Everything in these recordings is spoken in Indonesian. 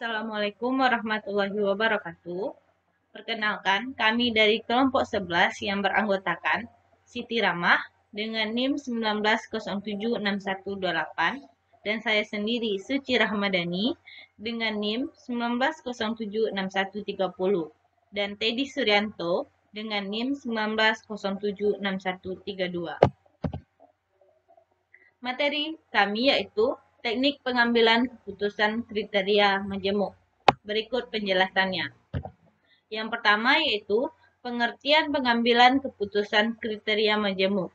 Assalamualaikum warahmatullahi wabarakatuh. Perkenalkan, kami dari kelompok 11 yang beranggotakan Siti Ramah dengan NIM 19076128 dan saya sendiri Suci Rahmadani dengan NIM 19076130 dan Teddy Suryanto dengan NIM 19076132. Materi kami yaitu teknik pengambilan keputusan kriteria majemuk. Berikut penjelasannya. Yang pertama yaitu pengertian pengambilan keputusan kriteria majemuk.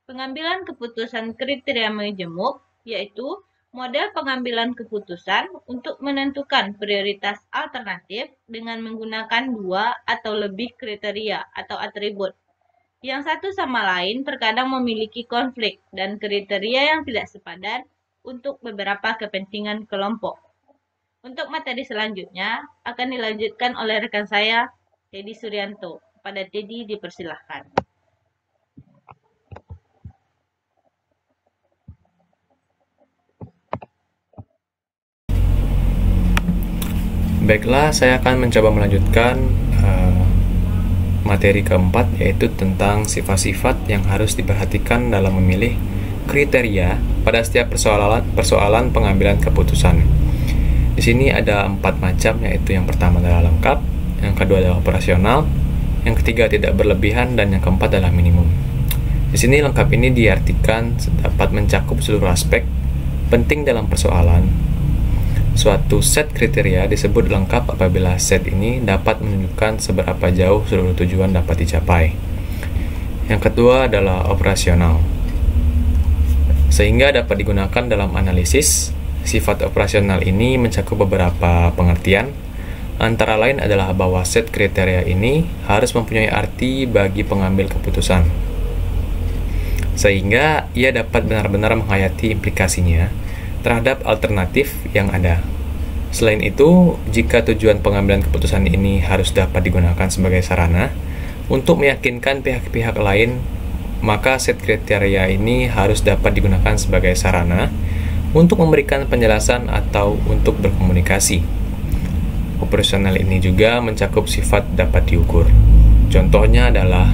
Pengambilan keputusan kriteria majemuk yaitu model pengambilan keputusan untuk menentukan prioritas alternatif dengan menggunakan dua atau lebih kriteria atau atribut. Yang satu sama lain terkadang memiliki konflik dan kriteria yang tidak sepadan untuk beberapa kepentingan kelompok. Untuk materi selanjutnya akan dilanjutkan oleh rekan saya, Teddy Suryanto. Kepada Teddy dipersilahkan. Baiklah, saya akan mencoba melanjutkan materi keempat, yaitu tentang sifat-sifat yang harus diperhatikan dalam memilih kriteria pada setiap persoalan pengambilan keputusan. Di sini ada 4 macam, yaitu yang pertama adalah lengkap, yang kedua adalah operasional, yang ketiga tidak berlebihan, dan yang keempat adalah minimum. Di sini lengkap ini diartikan dapat mencakup seluruh aspek penting dalam persoalan. Suatu set kriteria disebut lengkap apabila set ini dapat menunjukkan seberapa jauh seluruh tujuan dapat dicapai. Yang kedua adalah operasional, sehingga dapat digunakan dalam analisis. Sifat operasional ini mencakup beberapa pengertian, antara lain adalah bahwa set kriteria ini harus mempunyai arti bagi pengambil keputusan, sehingga ia dapat benar-benar menghayati implikasinya terhadap alternatif yang ada. Selain itu, jika tujuan pengambilan keputusan ini harus dapat digunakan sebagai sarana untuk meyakinkan pihak-pihak lain, maka set kriteria ini harus dapat digunakan sebagai sarana untuk memberikan penjelasan atau untuk berkomunikasi. Operasional ini juga mencakup sifat dapat diukur. Contohnya adalah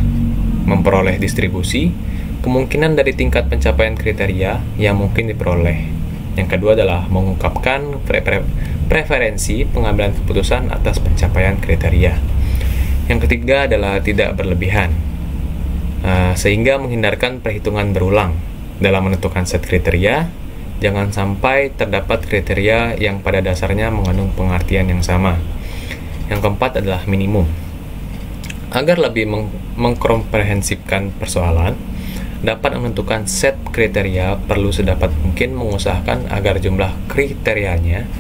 memperoleh distribusi, kemungkinan dari tingkat pencapaian kriteria yang mungkin diperoleh. Yang kedua adalah mengungkapkan preferensi pengambilan keputusan atas pencapaian kriteria. Yang ketiga adalah tidak berlebihan, sehingga menghindarkan perhitungan berulang dalam menentukan set kriteria. Jangan sampai terdapat kriteria yang pada dasarnya mengandung pengertian yang sama. Yang keempat adalah minimum. Agar lebih mengkomprehensifkan persoalan, dapat menentukan set kriteria, perlu sedapat mungkin mengusahakan agar jumlah kriterianya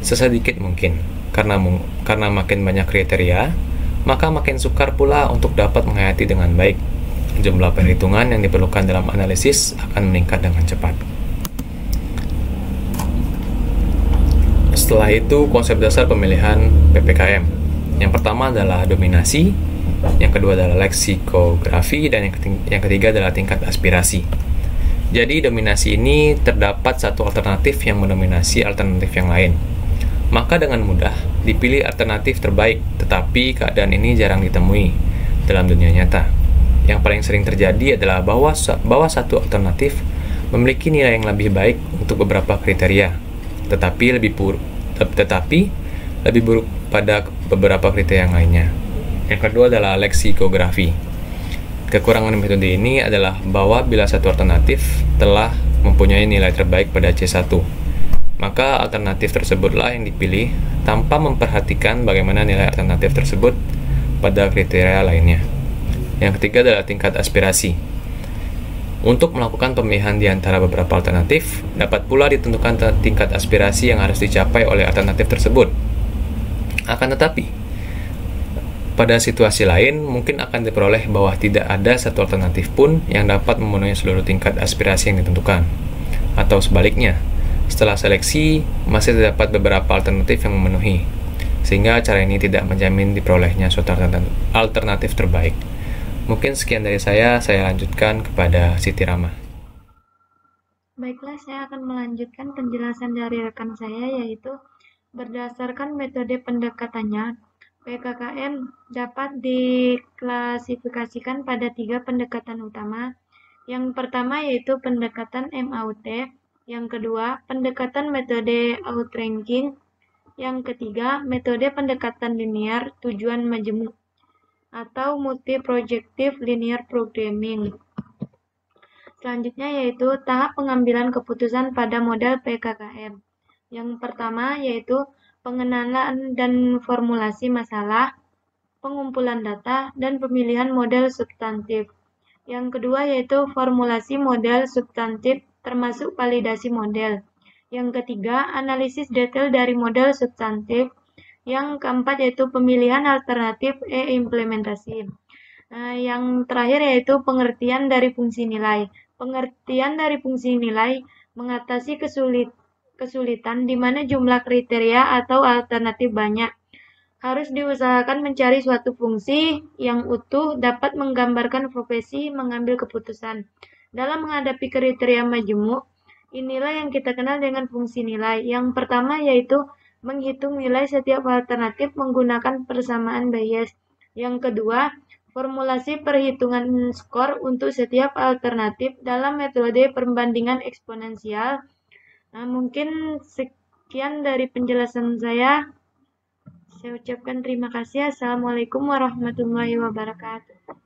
sesedikit mungkin. Karena makin banyak kriteria, maka makin sukar pula untuk dapat menghayati dengan baik. Jumlah perhitungan yang diperlukan dalam analisis akan meningkat dengan cepat. Setelah itu, konsep dasar pemilihan PPKM. Yang pertama adalah dominasi, yang kedua adalah leksikografi, dan yang ketiga adalah tingkat aspirasi. Jadi dominasi ini terdapat satu alternatif yang mendominasi alternatif yang lain. Maka dengan mudah dipilih alternatif terbaik, tetapi keadaan ini jarang ditemui dalam dunia nyata. Yang paling sering terjadi adalah bahwa satu alternatif memiliki nilai yang lebih baik untuk beberapa kriteria, tetapi lebih buruk pada beberapa kriteria yang lainnya. Yang kedua adalah leksikografi. Kekurangan metode ini adalah bahwa bila satu alternatif telah mempunyai nilai terbaik pada C1, maka alternatif tersebutlah yang dipilih tanpa memperhatikan bagaimana nilai alternatif tersebut pada kriteria lainnya. Yang ketiga adalah tingkat aspirasi. Untuk melakukan pemilihan di antara beberapa alternatif, dapat pula ditentukan tingkat aspirasi yang harus dicapai oleh alternatif tersebut. Akan tetapi, pada situasi lain, mungkin akan diperoleh bahwa tidak ada satu alternatif pun yang dapat memenuhi seluruh tingkat aspirasi yang ditentukan. Atau sebaliknya, setelah seleksi, masih terdapat beberapa alternatif yang memenuhi, sehingga cara ini tidak menjamin diperolehnya suatu alternatif terbaik. Mungkin sekian dari saya lanjutkan kepada Siti Ramah. Baiklah, saya akan melanjutkan penjelasan dari rekan saya, yaitu berdasarkan metode pendekatannya, PKKM dapat diklasifikasikan pada 3 pendekatan utama. Yang pertama yaitu pendekatan MAUT, yang kedua pendekatan metode outranking, yang ketiga metode pendekatan linear tujuan majemuk atau multi-projective linear programming. Selanjutnya yaitu tahap pengambilan keputusan pada model PKKM. Yang pertama yaitu pengenalan dan formulasi masalah, pengumpulan data, dan pemilihan model substantif. Yang kedua yaitu formulasi model substantif termasuk validasi model. Yang ketiga, analisis detail dari model substantif. Yang keempat yaitu pemilihan alternatif implementasi. Yang terakhir yaitu pengertian dari fungsi nilai. Pengertian dari fungsi nilai mengatasi kesulitan di mana jumlah kriteria atau alternatif banyak. Harus diusahakan mencari suatu fungsi yang utuh dapat menggambarkan profesi mengambil keputusan. Dalam menghadapi kriteria majemuk, inilah yang kita kenal dengan fungsi nilai. Yang pertama yaitu menghitung nilai setiap alternatif menggunakan persamaan Bayes. Yang kedua, formulasi perhitungan skor untuk setiap alternatif dalam metode perbandingan eksponensial. Mungkin sekian dari penjelasan saya. Saya ucapkan terima kasih. Assalamualaikum warahmatullahi wabarakatuh.